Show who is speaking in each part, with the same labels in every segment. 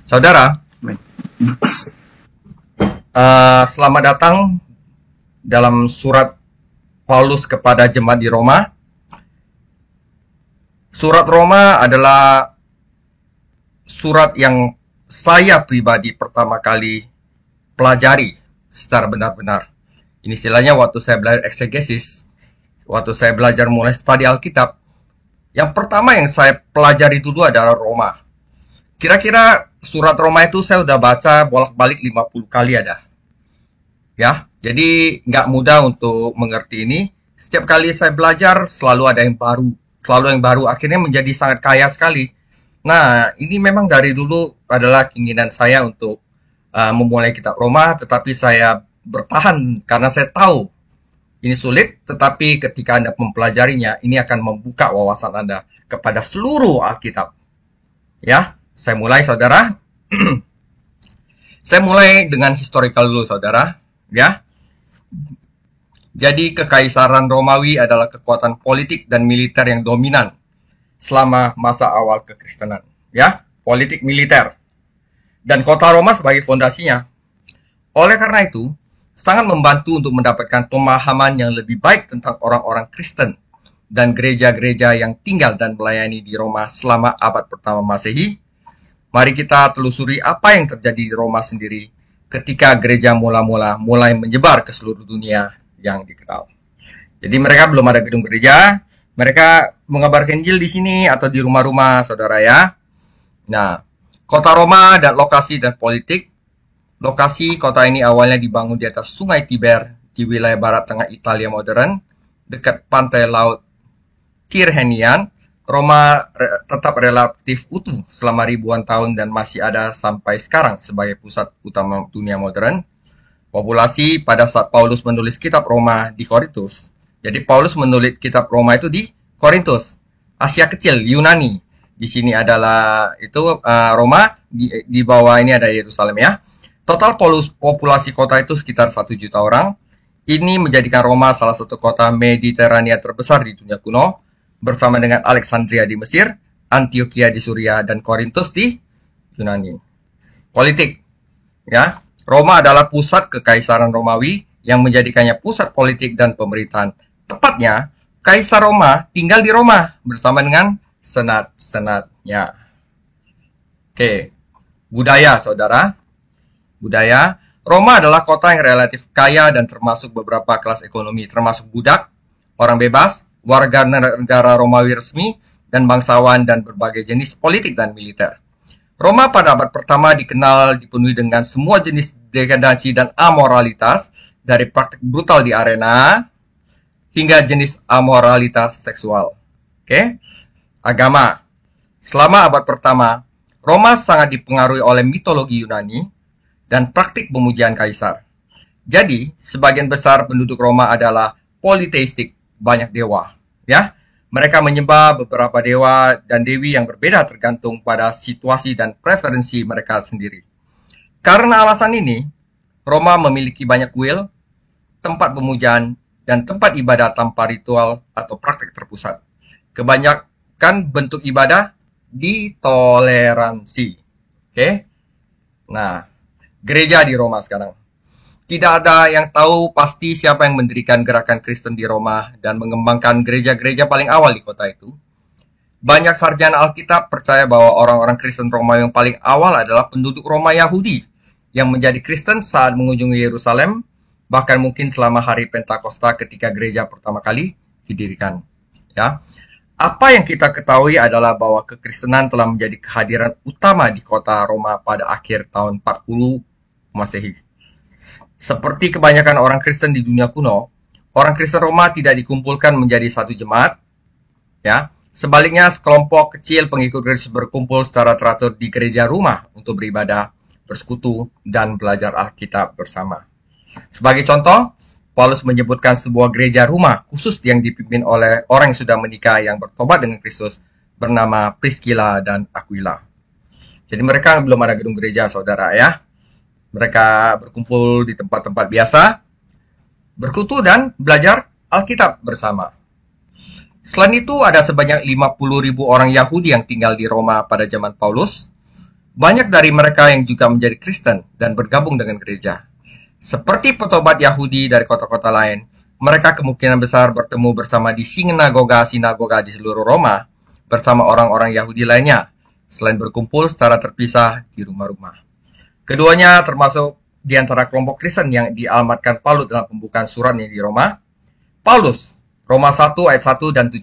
Speaker 1: Saudara, selamat datang dalam surat Paulus kepada jemaat di Roma. Surat Roma adalah surat yang saya pribadi pertama kali pelajari secara benar-benar. Ini istilahnya waktu saya belajar eksegesis, waktu saya belajar mulai studi Alkitab, yang pertama yang saya pelajari dulu adalah Roma. Kira-kira surat Roma itu saya udah baca bolak-balik 50 kali ada. Ya, jadi nggak mudah untuk mengerti ini. Setiap kali saya belajar selalu ada yang baru. Akhirnya menjadi sangat kaya sekali. Nah, ini memang dari dulu adalah keinginan saya untuk memulai kitab Roma, tetapi saya bertahan karena saya tahu ini sulit, tetapi ketika Anda mempelajarinya, ini akan membuka wawasan Anda kepada seluruh Alkitab. Ya, saya mulai, saudara. Saya mulai dengan historical dulu, saudara. Ya. Jadi kekaisaran Romawi adalah kekuatan politik dan militer yang dominan selama masa awal kekristenan. Ya, politik militer. Dan kota Roma sebagai fondasinya. Oleh karena itu, sangat membantu untuk mendapatkan pemahaman yang lebih baik tentang orang-orang Kristen dan gereja-gereja yang tinggal dan melayani di Roma selama abad pertama Masehi. Mari kita telusuri apa yang terjadi di Roma sendiri ketika gereja mulai menyebar ke seluruh dunia yang dikenal. Jadi mereka belum ada gedung gereja, mereka mengabarkan Injil di sini atau di rumah-rumah, saudara ya. Nah, kota Roma dan lokasi dan politik. Lokasi kota ini awalnya dibangun di atas sungai Tiber di wilayah barat tengah Italia modern, dekat pantai laut Tirrenian. Roma tetap relatif utuh selama ribuan tahun dan masih ada sampai sekarang sebagai pusat utama dunia modern. Populasi pada saat Paulus menulis kitab Roma di Korintus. Jadi Paulus menulis kitab Roma itu di Korintus, Asia Kecil, Yunani. Di sini adalah itu Roma, di bawah ini ada Yerusalem ya. Total populasi kota itu sekitar 1 juta orang. Ini menjadikan Roma salah satu kota Mediterania terbesar di dunia kuno, bersama dengan Alexandria di Mesir, Antioquia di Suria, dan Korintus di Yunani. Politik, ya, Roma adalah pusat kekaisaran Romawi yang menjadikannya pusat politik dan pemerintahan. Tepatnya, Kaisar Roma tinggal di Roma bersama dengan senat-senatnya. Oke, budaya, saudara. Budaya, Roma adalah kota yang relatif kaya dan termasuk beberapa kelas ekonomi, termasuk budak, orang bebas, warga negara Romawi resmi, dan bangsawan dan berbagai jenis politik dan militer. Roma pada abad pertama dipenuhi dengan semua jenis degradansi dan amoralitas, dari praktik brutal di arena hingga jenis amoralitas seksual. Oke? Agama. Selama abad pertama, Roma sangat dipengaruhi oleh mitologi Yunani dan praktik pemujian kaisar. Jadi, sebagian besar penduduk Roma adalah politeistik, banyak dewa. Ya, mereka menyembah beberapa dewa dan dewi yang berbeda tergantung pada situasi dan preferensi mereka sendiri. Karena alasan ini, Roma memiliki banyak kuil, tempat pemujaan, dan tempat ibadah tanpa ritual atau praktik terpusat. Kebanyakan bentuk ibadah ditoleransi. Oke? Nah, gereja di Roma sekarang. Tidak ada yang tahu pasti siapa yang mendirikan gerakan Kristen di Roma dan mengembangkan gereja-gereja paling awal di kota itu. Banyak sarjana Alkitab percaya bahwa orang-orang Kristen Roma yang paling awal adalah penduduk Roma Yahudi yang menjadi Kristen saat mengunjungi Yerusalem, bahkan mungkin selama hari Pentakosta ketika gereja pertama kali didirikan. Ya. Apa yang kita ketahui adalah bahwa kekristenan telah menjadi kehadiran utama di kota Roma pada akhir tahun 40 Masehi. Seperti kebanyakan orang Kristen di dunia kuno, orang Kristen Roma tidak dikumpulkan menjadi satu jemaat. Ya, sebaliknya sekelompok kecil pengikut Kristus berkumpul secara teratur di gereja rumah untuk beribadah, bersekutu, dan belajar Alkitab bersama. Sebagai contoh, Paulus menyebutkan sebuah gereja rumah khusus yang dipimpin oleh orang yang sudah menikah yang bertobat dengan Kristus bernama Priscilla dan Aquila. Jadi mereka belum ada gedung gereja, saudara ya. Mereka berkumpul di tempat-tempat biasa, berkutu dan belajar Alkitab bersama. Selain itu, ada sebanyak 50.000 orang Yahudi yang tinggal di Roma pada zaman Paulus. Banyak dari mereka yang juga menjadi Kristen dan bergabung dengan gereja. Seperti petobat Yahudi dari kota-kota lain, mereka kemungkinan besar bertemu bersama di sinagoga-sinagoga di seluruh Roma bersama orang-orang Yahudi lainnya, selain berkumpul secara terpisah di rumah-rumah. Keduanya termasuk di antara kelompok Kristen yang dialamatkan Paulus dalam pembukaan suratnya di Roma. Paulus, Roma 1 ayat 1 dan 7,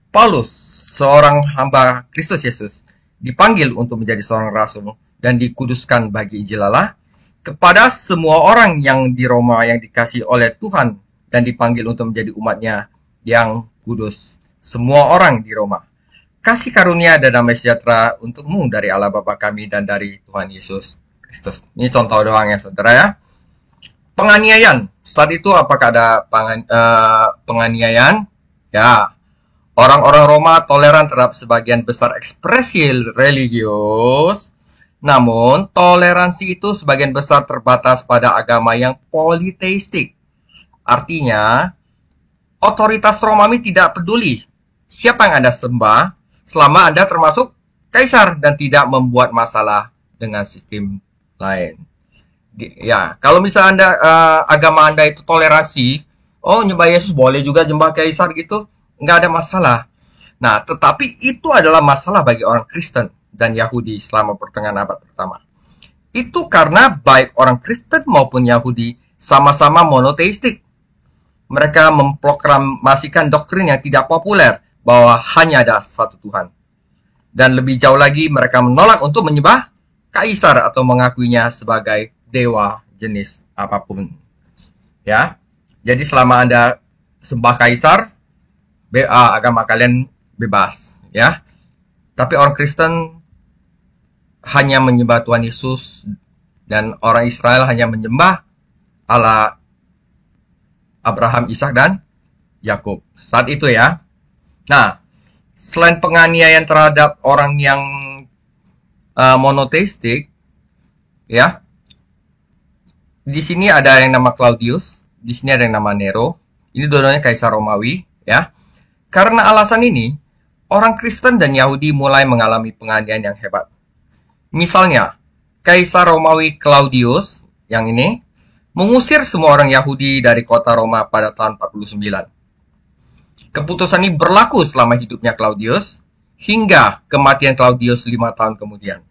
Speaker 1: Paulus, seorang hamba Kristus Yesus, dipanggil untuk menjadi seorang rasul dan dikuduskan bagi Injil Allah kepada semua orang yang di Roma yang dikasihi oleh Tuhan dan dipanggil untuk menjadi umatnya yang kudus. Semua orang di Roma. Kasih karunia dan damai sejahtera untukmu dari Allah Bapa kami dan dari Tuhan Yesus Kristus. Ini contoh doang ya saudara ya. Penganiayaan. Saat itu apakah ada penganiayaan? Ya. Orang-orang Roma toleran terhadap sebagian besar ekspresi religius. Namun, toleransi itu sebagian besar terbatas pada agama yang politeistik. Artinya, otoritas Romawi tidak peduli siapa yang Anda sembah selama Anda termasuk kaisar dan tidak membuat masalah dengan sistem lain. Ya, kalau misalnya agama Anda itu toleransi, oh nyembah Yesus boleh juga nyembah kaisar gitu, nggak ada masalah. Nah, tetapi itu adalah masalah bagi orang Kristen dan Yahudi selama pertengahan abad pertama. Itu karena baik orang Kristen maupun Yahudi sama-sama monoteistik. Mereka memproklamasikan doktrin yang tidak populer bahwa hanya ada satu Tuhan. Dan lebih jauh lagi, mereka menolak untuk menyembah kaisar atau mengakuinya sebagai dewa jenis apapun. Ya, jadi selama Anda sembah kaisar, agama kalian bebas, ya. Tapi orang Kristen hanya menyembah Tuhan Yesus dan orang Israel hanya menyembah Allah Abraham, Ishak dan Yakub. Saat itu ya. Nah, selain penganiayaan terhadap orang yang monoteistik, ya. Di sini ada yang nama Claudius, di sini ada yang nama Nero. Ini dua-duanya kaisar Romawi, ya. Karena alasan ini, orang Kristen dan Yahudi mulai mengalami penganiayaan yang hebat. Misalnya, Kaisar Romawi Claudius, yang ini, mengusir semua orang Yahudi dari kota Roma pada tahun 49. Keputusan ini berlaku selama hidupnya Claudius, hingga kematian Claudius 5 tahun kemudian.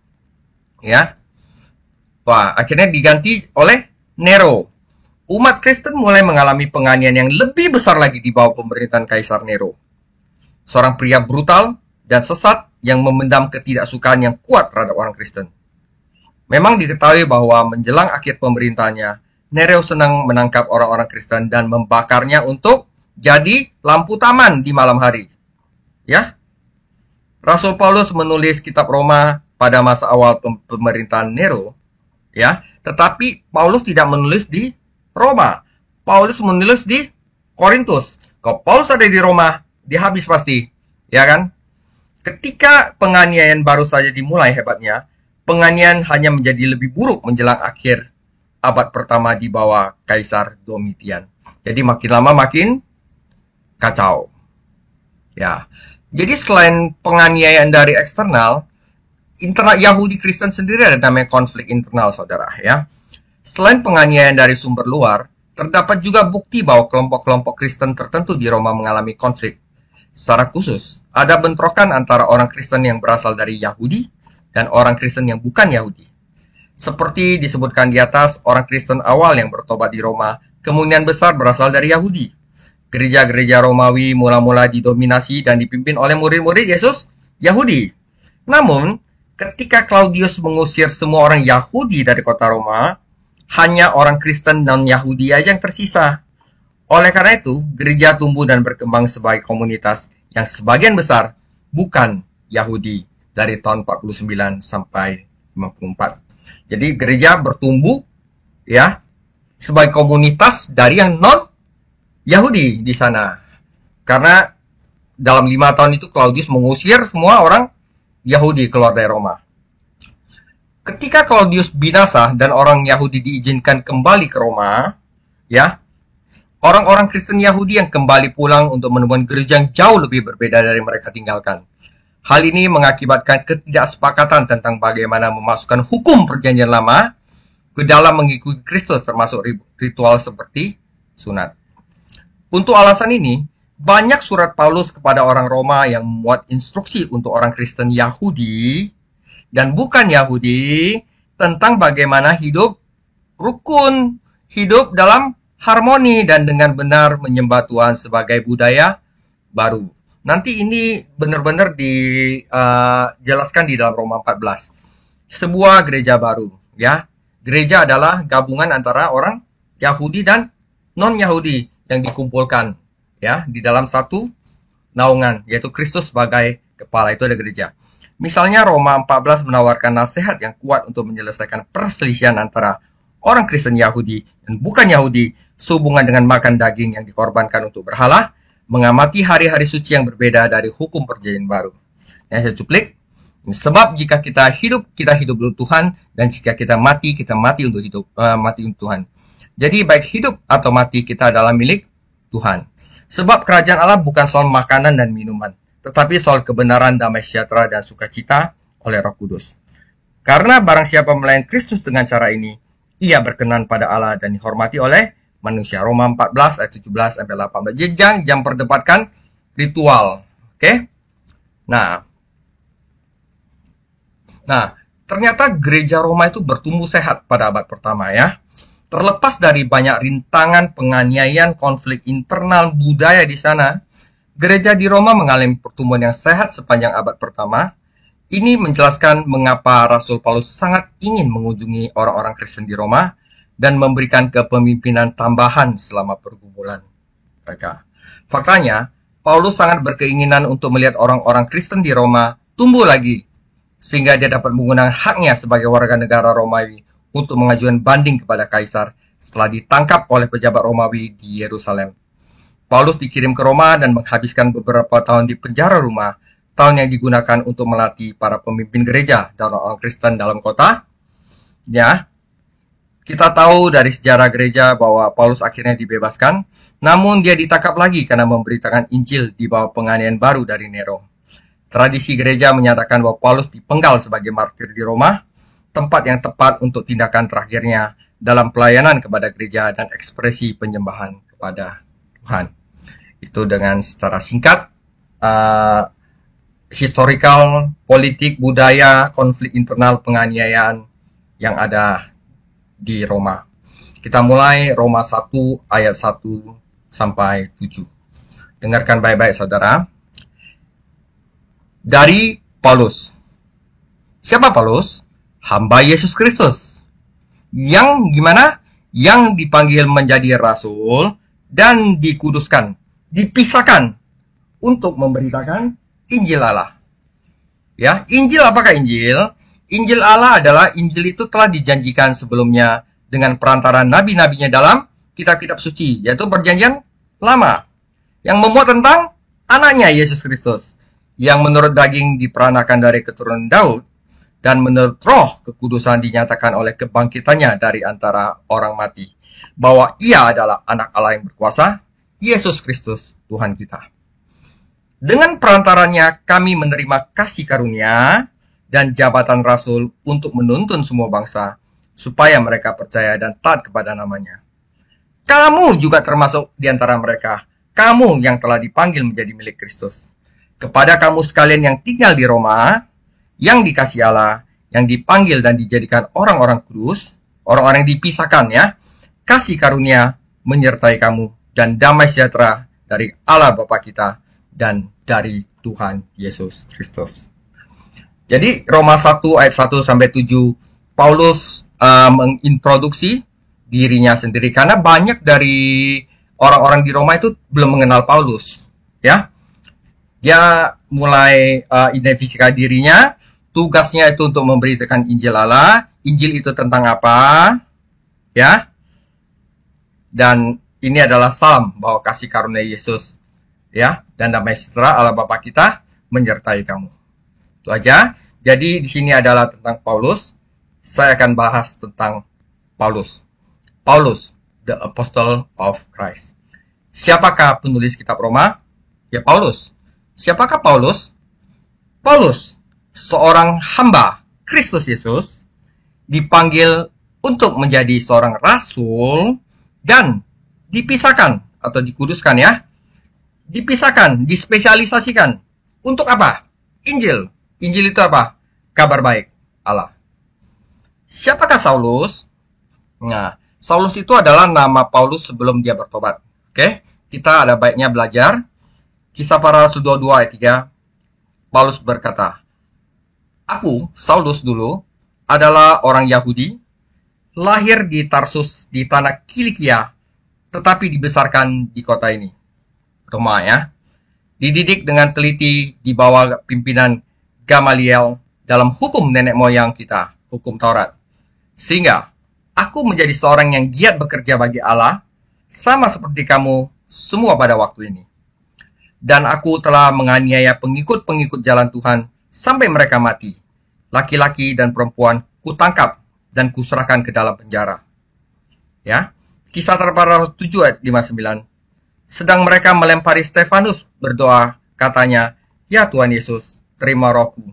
Speaker 1: Ya, wah, akhirnya diganti oleh Nero. Umat Kristen mulai mengalami penganiayaan yang lebih besar lagi di bawah pemerintahan Kaisar Nero. Seorang pria brutal dan sesat yang memendam ketidaksukaan yang kuat terhadap orang Kristen. Memang diketahui bahwa menjelang akhir pemerintahannya, Nero senang menangkap orang-orang Kristen dan membakarnya untuk jadi lampu taman di malam hari. Ya, Rasul Paulus menulis kitab Roma pada masa awal pemerintahan Nero. Ya, tetapi Paulus tidak menulis di Roma. Paulus menulis di Korintus. Kalau Paulus ada di Roma, dia habis pasti, ya kan? Ketika penganiayaan baru saja dimulai hebatnya, penganiayaan hanya menjadi lebih buruk menjelang akhir abad pertama di bawah Kaisar Domitian. Jadi makin lama makin kacau. Ya. Jadi selain penganiayaan dari eksternal, internal Yahudi Kristen sendiri ada namanya konflik internal, saudara, ya. Selain penganiayaan dari sumber luar, terdapat juga bukti bahwa kelompok-kelompok Kristen tertentu di Roma mengalami konflik. Secara khusus, ada bentrokan antara orang Kristen yang berasal dari Yahudi dan orang Kristen yang bukan Yahudi. Seperti disebutkan di atas, orang Kristen awal yang bertobat di Roma kemungkinan besar berasal dari Yahudi. Gereja-gereja Romawi mula-mula didominasi dan dipimpin oleh murid-murid Yesus Yahudi. Namun, ketika Claudius mengusir semua orang Yahudi dari kota Roma, hanya orang Kristen non-Yahudi aja yang tersisa. Oleh karena itu, gereja tumbuh dan berkembang sebagai komunitas yang sebagian besar bukan Yahudi dari tahun 49 sampai 54. Jadi gereja bertumbuh ya sebagai komunitas dari yang non-Yahudi di sana. Karena dalam 5 tahun itu Claudius mengusir semua orang Yahudi keluar dari Roma. Ketika Claudius binasa dan orang Yahudi diizinkan kembali ke Roma, ya, orang-orang Kristen Yahudi yang kembali pulang untuk menemukan gereja yang jauh lebih berbeda dari mereka tinggalkan. Hal ini mengakibatkan ketidaksepakatan tentang bagaimana memasukkan hukum perjanjian lama ke dalam mengikuti Kristus, termasuk ritual seperti sunat. Untuk alasan ini, banyak surat Paulus kepada orang Roma yang memuat instruksi untuk orang Kristen Yahudi dan bukan Yahudi tentang bagaimana hidup rukun, hidup dalam harmoni dan dengan benar menyembah Tuhan sebagai budaya baru. Nanti ini benar-benar dijelaskan di dalam Roma 14. Sebuah gereja baru, ya. Gereja adalah gabungan antara orang Yahudi dan non-Yahudi yang dikumpulkan, ya, di dalam satu naungan, yaitu Kristus sebagai kepala. Itu ada gereja. Misalnya Roma 14 menawarkan nasihat yang kuat untuk menyelesaikan perselisihan antara orang Kristen Yahudi dan bukan Yahudi sehubungan dengan makan daging yang dikorbankan untuk berhala, mengamati hari-hari suci yang berbeda dari hukum perjanjian baru. Ya, saya cuplik. Sebab jika kita hidup untuk Tuhan, dan jika kita mati untuk mati untuk Tuhan. Jadi baik hidup atau mati kita adalah milik Tuhan. Sebab kerajaan Allah bukan soal makanan dan minuman, tetapi soal kebenaran, damai sejahtera, dan sukacita oleh Roh Kudus. Karena barang siapa melayani Kristus dengan cara ini, ia berkenan pada Allah dan dihormati oleh manusia. Roma 14 ayat 17 sampai 18. Jadi jangan perdebatkan ritual. Oke? Nah, ternyata gereja Roma itu bertumbuh sehat pada abad pertama, ya. Terlepas dari banyak rintangan, penganiayaan, konflik internal budaya di sana, gereja di Roma mengalami pertumbuhan yang sehat sepanjang abad pertama. Ini menjelaskan mengapa Rasul Paulus sangat ingin mengunjungi orang-orang Kristen di Roma dan memberikan kepemimpinan tambahan selama pergumulan mereka. Faktanya, Paulus sangat berkeinginan untuk melihat orang-orang Kristen di Roma tumbuh lagi, sehingga dia dapat menggunakan haknya sebagai warga negara Romawi untuk mengajukan banding kepada Kaisar setelah ditangkap oleh pejabat Romawi di Yerusalem. Paulus dikirim ke Roma dan menghabiskan beberapa tahun di penjara Roma, tahun yang digunakan untuk melatih para pemimpin gereja dan orang Kristen dalam kota. Ya, kita tahu dari sejarah gereja bahwa Paulus akhirnya dibebaskan, namun dia ditangkap lagi karena memberitakan Injil di bawah penganiayaan baru dari Nero. Tradisi gereja menyatakan bahwa Paulus dipenggal sebagai martir di Roma, tempat yang tepat untuk tindakan terakhirnya dalam pelayanan kepada gereja dan ekspresi penyembahan kepada Tuhan. Itu dengan secara singkat, historical, politik, budaya, konflik internal, penganiayaan yang ada di Roma. Kita mulai Roma 1 ayat 1 sampai 7. Dengarkan baik-baik saudara. Dari Paulus. Siapa Paulus? Hamba Yesus Kristus. Yang gimana? Yang dipanggil menjadi rasul dan dikuduskan, dipisahkan untuk memberitakan Injil Allah. Ya, Injil apakah Injil? Injil Allah adalah Injil itu telah dijanjikan sebelumnya dengan perantara nabi-nabinya dalam kitab-kitab suci, yaitu perjanjian lama, yang memuat tentang anaknya Yesus Kristus, yang menurut daging diperanakan dari keturunan Daud, dan menurut roh kekudusan dinyatakan oleh kebangkitannya dari antara orang mati, bahwa ia adalah anak Allah yang berkuasa, Yesus Kristus Tuhan kita. Dengan perantaranya kami menerima kasih karunia dan jabatan rasul untuk menuntun semua bangsa, supaya mereka percaya dan taat kepada namanya. Kamu juga termasuk di antara mereka, kamu yang telah dipanggil menjadi milik Kristus. Kepada kamu sekalian yang tinggal di Roma, yang dikasihi Allah, yang dipanggil dan dijadikan orang-orang kudus, orang-orang yang dipisahkan, ya, kasih karunia menyertai kamu dan damai sejahtera dari Allah Bapa kita dan dari Tuhan Yesus Kristus. Jadi Roma 1 ayat 1 sampai 7, Paulus mengintroduksi dirinya sendiri karena banyak dari orang-orang di Roma itu belum mengenal Paulus, ya. Dia mulai identifikasi dirinya, tugasnya itu untuk memberitakan Injil Allah. Injil itu tentang apa? Ya. Dan ini adalah salam bahwa kasih karunia Yesus, ya, dan damai sejahtera Allah Bapa kita menyertai kamu. Itu aja. Jadi di sini adalah tentang Paulus. Saya akan bahas tentang Paulus. Paulus, the Apostle of Christ. Siapakah penulis kitab Roma? Ya, Paulus. Siapakah Paulus? Paulus, seorang hamba Kristus Yesus, dipanggil untuk menjadi seorang rasul dan dipisahkan atau dikuduskan ya. Dipisahkan, dispesialisasikan. Untuk apa? Injil. Injil itu apa? Kabar baik Allah. Siapakah Saulus? Nah, Saulus itu adalah nama Paulus sebelum dia bertobat. Oke, kita ada baiknya belajar. Kisah Para Rasul 22 ayat 3. Paulus berkata, "Aku, Saulus dulu, adalah orang Yahudi, lahir di Tarsus di tanah Kilikia, tetapi dibesarkan di kota ini." Roma ya. Dididik dengan teliti di bawah pimpinan Gamaliel dalam hukum nenek moyang kita, hukum Taurat. Sehingga aku menjadi seorang yang giat bekerja bagi Allah, sama seperti kamu semua pada waktu ini. Dan aku telah menganiaya pengikut-pengikut jalan Tuhan sampai mereka mati. Laki-laki dan perempuan kutangkap dan kuserahkan ke dalam penjara. Ya, Kisah Para Rasul 7 ayat 59. Sedang mereka melempari Stefanus, berdoa, katanya, "Ya Tuhan Yesus, terima rohku."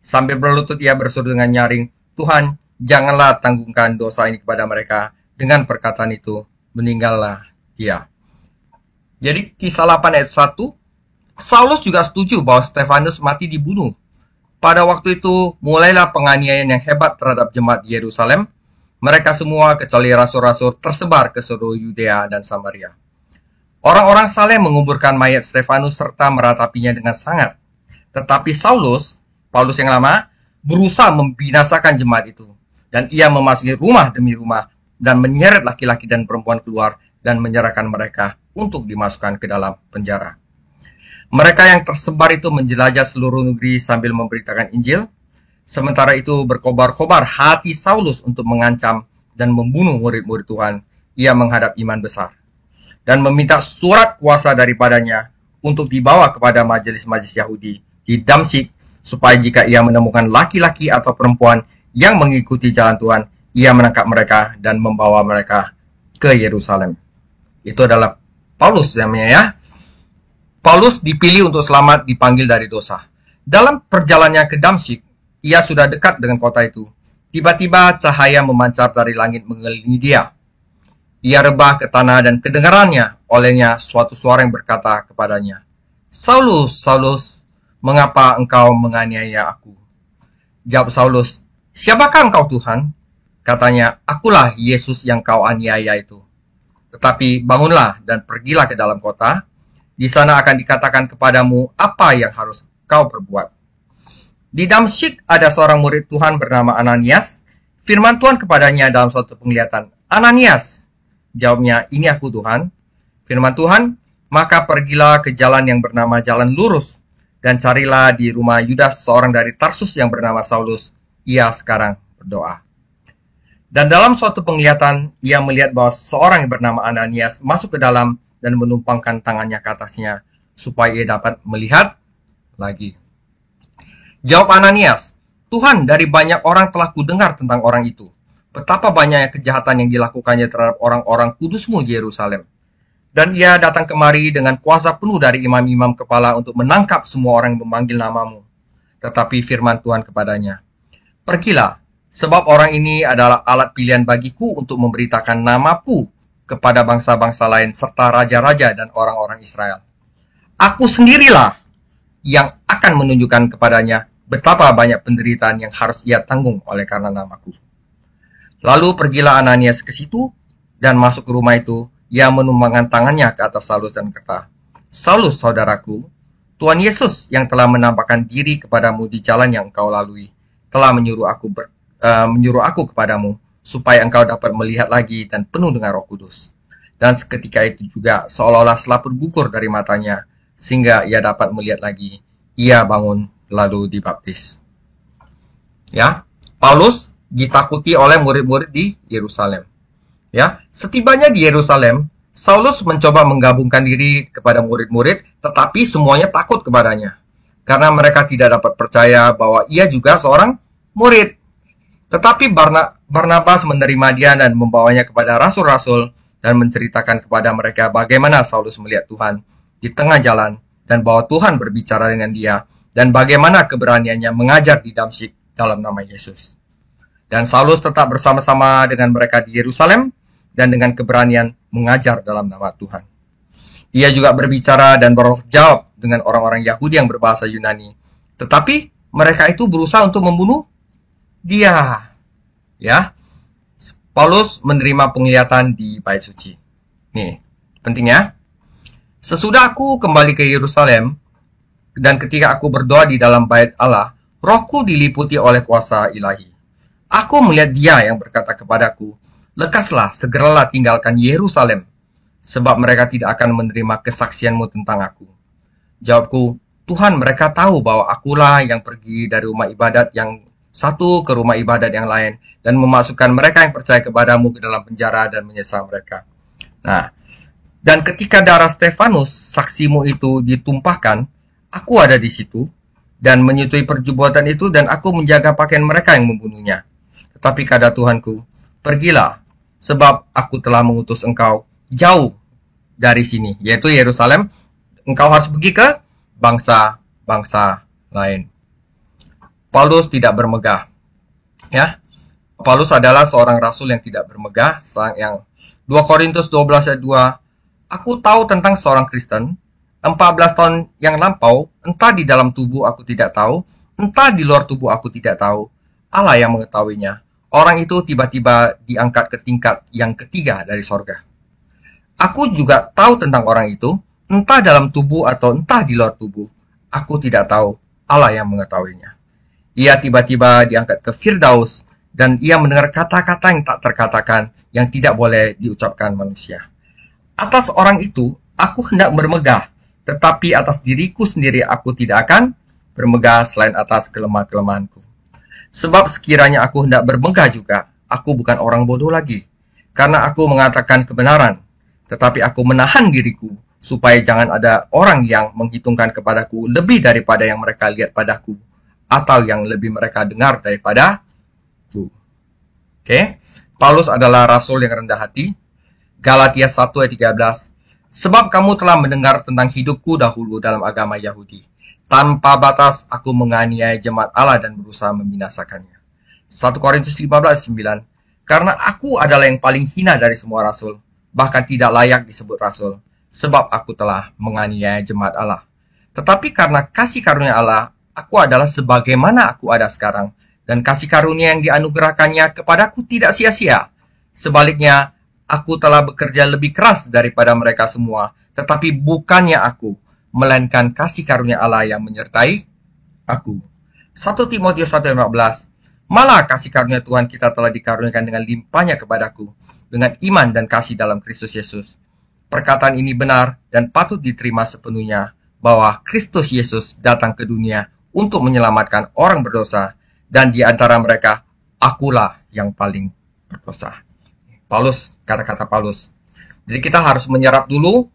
Speaker 1: Sambil berlutut ia berseru dengan nyaring, "Tuhan, janganlah tanggungkan dosa ini kepada mereka." Dengan perkataan itu, meninggallah dia. Jadi Kisah 8 ayat 1, Saulus juga setuju bahwa Stefanus mati dibunuh. Pada waktu itu, mulailah penganiayaan yang hebat terhadap jemaat di Yerusalem. Mereka semua, kecuali rasul-rasul, tersebar ke seluruh Yudea dan Samaria. Orang-orang saleh menguburkan mayat Stefanus serta meratapinya dengan sangat. Tetapi Paulus yang lama, berusaha membinasakan jemaat itu. Dan ia memasuki rumah demi rumah dan menyeret laki-laki dan perempuan keluar dan menyerahkan mereka untuk dimasukkan ke dalam penjara. Mereka yang tersebar itu menjelajah seluruh negeri sambil memberitakan Injil. Sementara itu berkobar-kobar hati Saulus untuk mengancam dan membunuh murid-murid Tuhan. Ia menghadap iman besar dan meminta surat kuasa daripadanya untuk dibawa kepada majelis-majelis Yahudi di Damsyik, supaya jika ia menemukan laki-laki atau perempuan yang mengikuti jalan Tuhan, ia menangkap mereka dan membawa mereka ke Yerusalem. Itu adalah Paulus namanya ya. Paulus dipilih untuk selamat, dipanggil dari dosa. Dalam perjalanannya ke Damsyik, ia sudah dekat dengan kota itu. Tiba-tiba cahaya memancar dari langit mengelilingi dia. Ia rebah ke tanah dan kedengarannya olehnya suatu suara yang berkata kepadanya, "Saulus, Saulus, mengapa engkau menganiaya aku?" Jawab Saulus, "Siapakah engkau Tuhan?" Katanya, "Akulah Yesus yang kau aniaya itu. Tetapi bangunlah dan pergilah ke dalam kota. Di sana akan dikatakan kepadamu apa yang harus kau perbuat." Di Damsyik ada seorang murid Tuhan bernama Ananias. Firman Tuhan kepadanya dalam suatu penglihatan, "Ananias." Jawabnya, "Ini aku Tuhan." Firman Tuhan, "Maka pergilah ke jalan yang bernama Jalan Lurus, dan carilah di rumah Yudas seorang dari Tarsus yang bernama Saulus. Ia sekarang berdoa." Dan dalam suatu penglihatan, ia melihat bahwa seorang yang bernama Ananias masuk ke dalam dan menumpangkan tangannya ke atasnya, supaya ia dapat melihat lagi. Jawab Ananias, "Tuhan, dari banyak orang telah kudengar tentang orang itu. Betapa banyaknya kejahatan yang dilakukannya terhadap orang-orang kudusmu di Yerusalem. Dan ia datang kemari dengan kuasa penuh dari imam-imam kepala untuk menangkap semua orang yang memanggil namamu." Tetapi firman Tuhan kepadanya, "Pergilah, sebab orang ini adalah alat pilihan bagiku untuk memberitakan namaku kepada bangsa-bangsa lain serta raja-raja dan orang-orang Israel. Aku sendirilah yang akan menunjukkan kepadanya betapa banyak penderitaan yang harus ia tanggung oleh karena namaku." Lalu pergilah Ananias ke situ dan masuk ke rumah itu. Ia menumpangkan tangannya ke atas Saulus dan berkata, "Saulus, saudaraku, Tuhan Yesus yang telah menampakkan diri kepadamu di jalan yang engkau lalui, telah menyuruh aku kepadamu, supaya engkau dapat melihat lagi dan penuh dengan Roh Kudus." Dan seketika itu juga seolah-olah selaput gugur dari matanya, sehingga ia dapat melihat lagi. Ia bangun lalu dibaptis. Ya, Paulus ditakuti oleh murid-murid di Yerusalem. Ya, setibanya di Yerusalem, Saulus mencoba menggabungkan diri kepada murid-murid, tetapi semuanya takut kepadanya, karena mereka tidak dapat percaya bahwa ia juga seorang murid. Tetapi Barnabas menerima dia dan membawanya kepada rasul-rasul dan menceritakan kepada mereka bagaimana Saulus melihat Tuhan di tengah jalan dan bahwa Tuhan berbicara dengan dia, dan bagaimana keberaniannya mengajar di Damsyik dalam nama Yesus. Dan Saulus tetap bersama-sama dengan mereka di Yerusalem, dan dengan keberanian mengajar dalam nama Tuhan. Ia juga berbicara dan berjawab dengan orang-orang Yahudi yang berbahasa Yunani. Tetapi mereka itu berusaha untuk membunuh dia. Ya, Paulus menerima penglihatan di bait suci. Nih, pentingnya. Sesudah aku kembali ke Yerusalem, dan ketika aku berdoa di dalam bait Allah, rohku diliputi oleh kuasa ilahi. Aku melihat dia yang berkata kepadaku, lekaslah, segeralah tinggalkan Yerusalem, sebab mereka tidak akan menerima kesaksianmu tentang aku. Jawabku, Tuhan, mereka tahu bahwa akulah yang pergi dari rumah ibadat yang satu ke rumah ibadat yang lain, dan memasukkan mereka yang percaya kepadamu ke dalam penjara dan menyesal mereka. Nah, dan ketika darah Stefanus, saksimu itu ditumpahkan, aku ada di situ, dan menyetujui perbuatan itu, dan aku menjaga pakaian mereka yang membunuhnya. Tetapi kata Tuhanku, pergilah, sebab aku telah mengutus engkau jauh dari sini, yaitu Yerusalem. Engkau harus pergi ke bangsa-bangsa lain. Paulus tidak bermegah. Ya, Paulus adalah seorang rasul yang tidak bermegah. Yang 2 Korintus 12 ayat 2, aku tahu tentang seorang Kristen 14 tahun yang lampau, entah di dalam tubuh aku tidak tahu, entah di luar tubuh aku tidak tahu, Allah yang mengetahuinya. Orang itu tiba-tiba diangkat ke tingkat yang ketiga dari sorga. Aku juga tahu tentang orang itu, entah dalam tubuh atau entah di luar tubuh, aku tidak tahu, Allah yang mengetahuinya. Ia tiba-tiba diangkat ke Firdaus, dan ia mendengar kata-kata yang tak terkatakan, yang tidak boleh diucapkan manusia. Atas orang itu, aku hendak bermegah, tetapi atas diriku sendiri aku tidak akan bermegah selain atas kelemah-kelemahanku. Sebab sekiranya aku hendak bermegah juga, aku bukan orang bodoh lagi, karena aku mengatakan kebenaran, tetapi aku menahan diriku, supaya jangan ada orang yang menghitungkan kepadaku lebih daripada yang mereka lihat padaku, atau yang lebih mereka dengar daripadaku. Oke, Paulus adalah rasul yang rendah hati. Galatia 1 ayat 13, sebab kamu telah mendengar tentang hidupku dahulu dalam agama Yahudi. Tanpa batas aku menganiaya jemaat Allah dan berusaha membinasakannya. 1 Korintus 15:9, karena aku adalah yang paling hina dari semua rasul, bahkan tidak layak disebut rasul, sebab aku telah menganiaya jemaat Allah. Tetapi karena kasih karunia Allah, aku adalah sebagaimana aku ada sekarang, dan kasih karunia yang dianugerahkannya kepadaku tidak sia-sia. Sebaliknya, aku telah bekerja lebih keras daripada mereka semua, tetapi bukannya aku, melainkan kasih karunia Allah yang menyertai aku. 1 Timotius 1:14, malah kasih karunia Tuhan kita telah dikaruniakan dengan limpahnya kepadaku, dengan iman dan kasih dalam Kristus Yesus. Perkataan ini benar dan patut diterima sepenuhnya, bahwa Kristus Yesus datang ke dunia untuk menyelamatkan orang berdosa, dan di antara mereka, akulah yang paling berdosa. Paulus, kata-kata Paulus. Jadi kita harus menyerap dulu,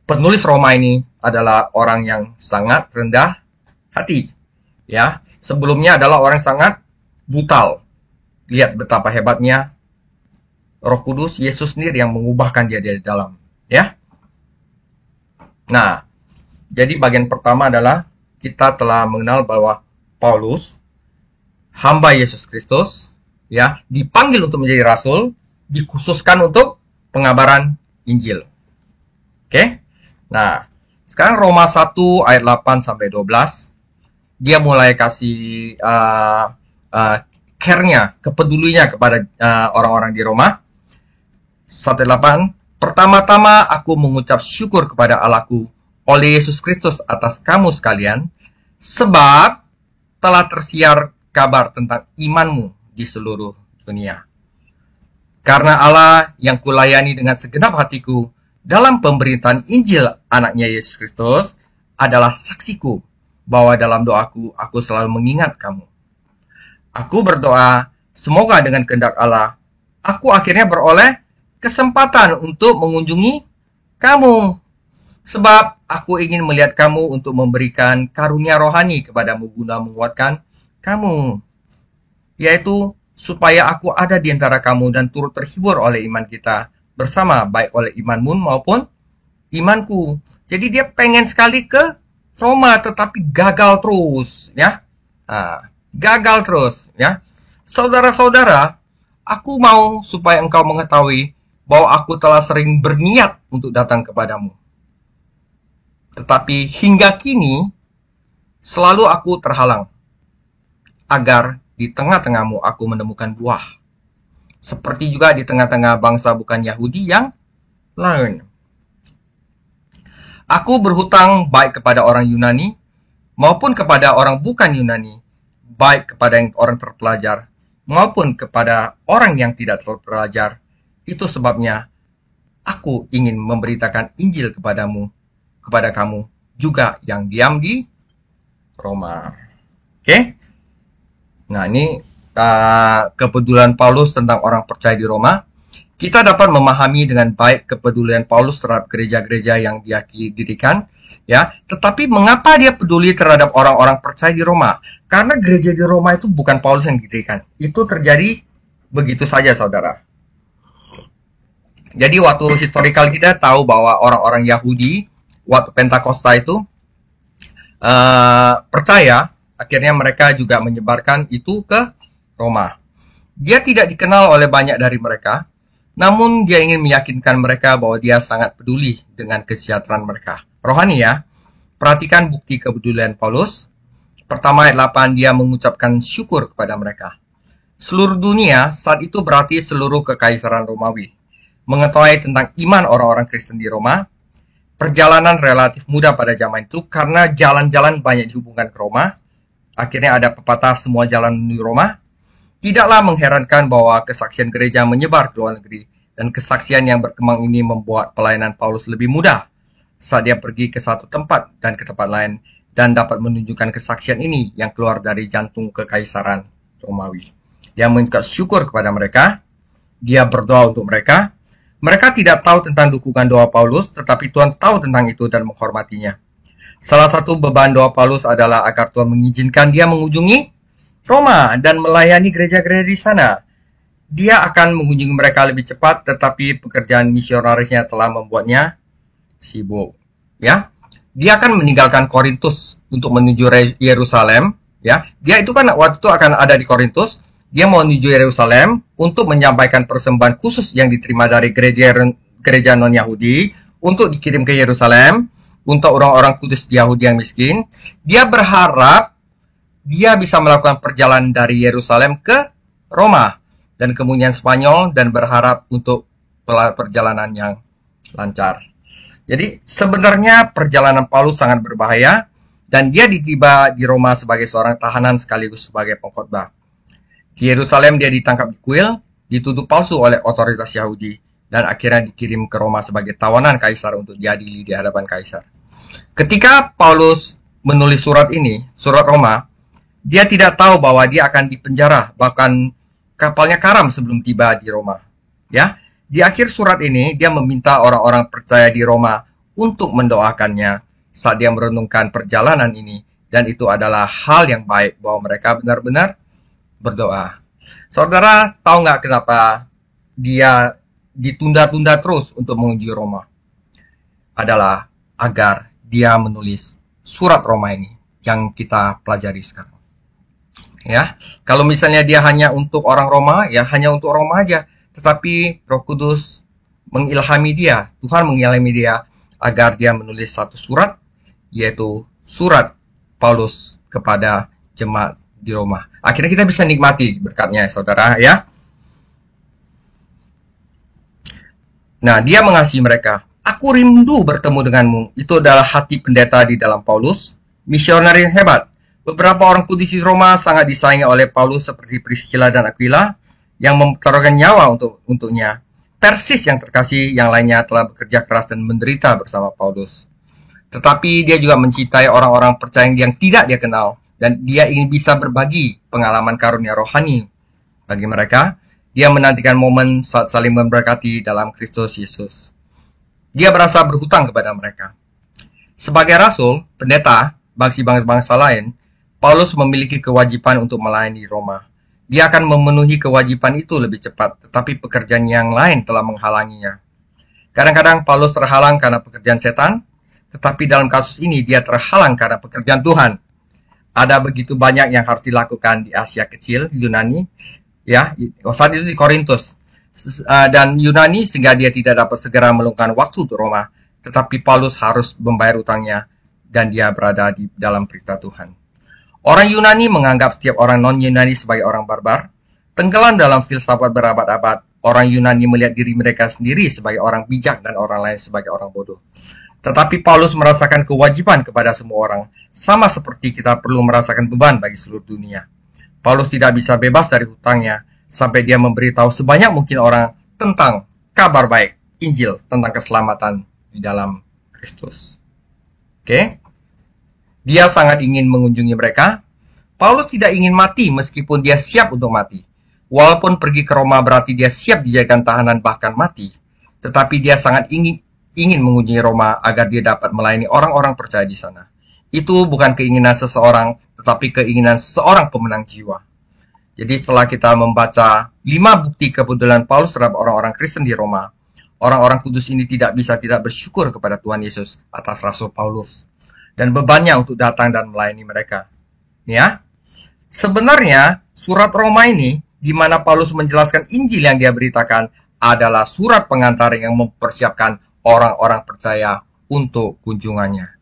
Speaker 1: penulis Roma ini adalah orang yang sangat rendah hati. Ya, sebelumnya adalah orang yang sangat brutal. Lihat betapa hebatnya Roh Kudus, Yesus sendiri yang mengubahkan dia dari dalam. Ya. Nah, jadi bagian pertama adalah kita telah mengenal bahwa Paulus, hamba Yesus Kristus, ya, dipanggil untuk menjadi rasul, dikhususkan untuk pengabaran Injil. Oke? Nah, sekarang Roma 1 ayat 8 sampai 12, dia mulai kasih care-nya, kepedulinya kepada orang-orang di Roma. 1:8, pertama-tama aku mengucap syukur kepada Allahku oleh Yesus Kristus atas kamu sekalian, sebab telah tersiar kabar tentang imanmu di seluruh dunia. Karena Allah yang kulayani dengan segenap hatiku dalam pemberitaan Injil anaknya Yesus Kristus adalah saksiku bahwa dalam doaku aku selalu mengingat kamu. Aku berdoa semoga dengan kehendak Allah aku akhirnya beroleh kesempatan untuk mengunjungi kamu, sebab aku ingin melihat kamu untuk memberikan karunia rohani kepadamu guna menguatkan kamu, yaitu supaya aku ada di antara kamu dan turut terhibur oleh iman kita bersama, baik oleh imanmu maupun imanku. Jadi dia pengen sekali ke Roma, tetapi gagal terus, ya. Gagal terus, ya. Saudara-saudara, aku mau supaya engkau mengetahui bahwa aku telah sering berniat untuk datang kepadamu. Tetapi hingga kini, selalu aku terhalang, agar di tengah-tengahmu aku menemukan buah. Seperti juga di tengah-tengah bangsa bukan Yahudi yang lain. Aku berhutang baik kepada orang Yunani maupun kepada orang bukan Yunani, baik kepada orang terpelajar maupun kepada orang yang tidak terpelajar. Itu sebabnya aku ingin memberitakan Injil kepada kamu juga yang diam di Roma. Oke? Nah, ini kepedulian Paulus tentang orang percaya di Roma. Kita dapat memahami dengan baik kepedulian Paulus terhadap gereja-gereja yang dia dirikan, ya. Tetapi mengapa dia peduli terhadap orang-orang percaya di Roma? Karena gereja di Roma itu bukan Paulus yang dirikan. Itu terjadi begitu saja, saudara. Jadi waktu historical kita tahu bahwa orang-orang Yahudi waktu Pentakosta itu percaya, akhirnya mereka juga menyebarkan itu ke Roma. Dia tidak dikenal oleh banyak dari mereka, namun dia ingin meyakinkan mereka bahwa dia sangat peduli dengan kesejahteraan mereka. Rohani, ya. Perhatikan bukti kepedulian Paulus. Pertama, ayat 8, dia mengucapkan syukur kepada mereka. Seluruh dunia saat itu berarti seluruh kekaisaran Romawi mengetahui tentang iman orang-orang Kristen di Roma. Perjalanan relatif mudah pada zaman itu karena jalan-jalan banyak dihubungkan ke Roma. Akhirnya ada pepatah semua jalan menuju Roma. Tidaklah mengherankan bahwa kesaksian gereja menyebar ke luar negeri, dan kesaksian yang berkembang ini membuat pelayanan Paulus lebih mudah saat dia pergi ke satu tempat dan ke tempat lain, dan dapat menunjukkan kesaksian ini yang keluar dari jantung kekaisaran Romawi. Dia mengucapkan syukur kepada mereka, dia berdoa untuk mereka. Mereka tidak tahu tentang dukungan doa Paulus, tetapi Tuhan tahu tentang itu dan menghormatinya. Salah satu beban doa Paulus adalah agar Tuhan mengizinkan dia mengunjungi Roma dan melayani gereja-gereja di sana. Dia akan mengunjungi mereka lebih cepat, tetapi pekerjaan misionarisnya telah membuatnya sibuk. Ya, dia akan meninggalkan Korintus untuk menuju Yerusalem. Ya, dia itu kan waktu itu akan ada di Korintus. Dia mau menuju Yerusalem untuk menyampaikan persembahan khusus yang diterima dari gereja non-Yahudi untuk dikirim ke Yerusalem untuk orang-orang kudus Yahudi yang miskin. Dia berharap dia bisa melakukan perjalanan dari Yerusalem ke Roma dan kemudian Spanyol, dan berharap untuk perjalanan yang lancar. Jadi sebenarnya perjalanan Paulus sangat berbahaya, dan dia tiba di Roma sebagai seorang tahanan sekaligus sebagai pengkhotbah. Di Yerusalem dia ditangkap di kuil, dituduh palsu oleh otoritas Yahudi, dan akhirnya dikirim ke Roma sebagai tawanan kaisar untuk diadili di hadapan kaisar. Ketika Paulus menulis surat ini, surat Roma, dia tidak tahu bahwa dia akan dipenjara, bahkan kapalnya karam sebelum tiba di Roma. Ya, di akhir surat ini dia meminta orang-orang percaya di Roma untuk mendoakannya saat dia merenungkan perjalanan ini, dan itu adalah hal yang baik bahwa mereka benar-benar berdoa. Saudara tahu nggak kenapa dia ditunda-tunda terus untuk mengunjungi Roma? Adalah agar dia menulis surat Roma ini yang kita pelajari sekarang. Ya, kalau misalnya dia hanya untuk orang Roma, ya hanya untuk Roma aja. Tetapi Roh Kudus mengilhami dia, Tuhan mengilhami dia agar dia menulis satu surat, yaitu surat Paulus kepada jemaat di Roma. Akhirnya kita bisa nikmati berkatnya, saudara, ya. Nah, dia mengasihi mereka. Aku rindu bertemu denganmu. Itu adalah hati pendeta di dalam Paulus, misionaris yang hebat. Beberapa orang kudus di Roma sangat disayangi oleh Paulus seperti Priscilla dan Aquila yang mempertaruhkan nyawa untuknya. Persis yang terkasih yang lainnya telah bekerja keras dan menderita bersama Paulus. Tetapi dia juga mencintai orang-orang percaya yang tidak dia kenal, dan dia ingin bisa berbagi pengalaman karunia rohani bagi mereka. Dia menantikan momen saat saling memberkati dalam Kristus Yesus. Dia merasa berhutang kepada mereka. Sebagai rasul, pendeta, bangsa-bangsa lain, Paulus memiliki kewajiban untuk melayani Roma. Dia akan memenuhi kewajiban itu lebih cepat, tetapi pekerjaan yang lain telah menghalanginya. Kadang-kadang Paulus terhalang karena pekerjaan setan, Tetapi dalam kasus ini dia terhalang karena pekerjaan Tuhan. Ada begitu banyak yang harus dilakukan di Asia Kecil, Yunani, ya, saat itu di Korintus, dan Yunani, sehingga dia tidak dapat segera meluangkan waktu untuk Roma. Tetapi Paulus harus membayar utangnya dan dia berada di dalam perintah Tuhan. Orang Yunani menganggap setiap orang non-Yunani sebagai orang barbar. Tenggelam dalam filsafat berabad-abad, orang Yunani melihat diri mereka sendiri sebagai orang bijak dan orang lain sebagai orang bodoh. Tetapi Paulus merasakan kewajiban kepada semua orang, sama seperti kita perlu merasakan beban bagi seluruh dunia. Paulus tidak bisa bebas dari hutangnya sampai dia memberitahu sebanyak mungkin orang tentang kabar baik, Injil, tentang keselamatan di dalam Kristus. Oke? Dia sangat ingin mengunjungi mereka. Paulus tidak ingin mati meskipun dia siap untuk mati. Walaupun pergi ke Roma berarti dia siap dijadikan tahanan bahkan mati. Tetapi dia sangat ingin mengunjungi Roma agar dia dapat melayani orang-orang percaya di sana. Itu bukan keinginan seseorang, tetapi keinginan seorang pemenang jiwa. Jadi setelah kita membaca 5 bukti kepedulian Paulus terhadap orang-orang Kristen di Roma, orang-orang kudus ini tidak bisa tidak bersyukur kepada Tuhan Yesus atas Rasul Paulus dan bebannya untuk datang dan melayani mereka. Ya, sebenarnya surat Roma ini, di mana Paulus menjelaskan Injil yang dia beritakan, adalah surat pengantar yang mempersiapkan orang-orang percaya untuk kunjungannya.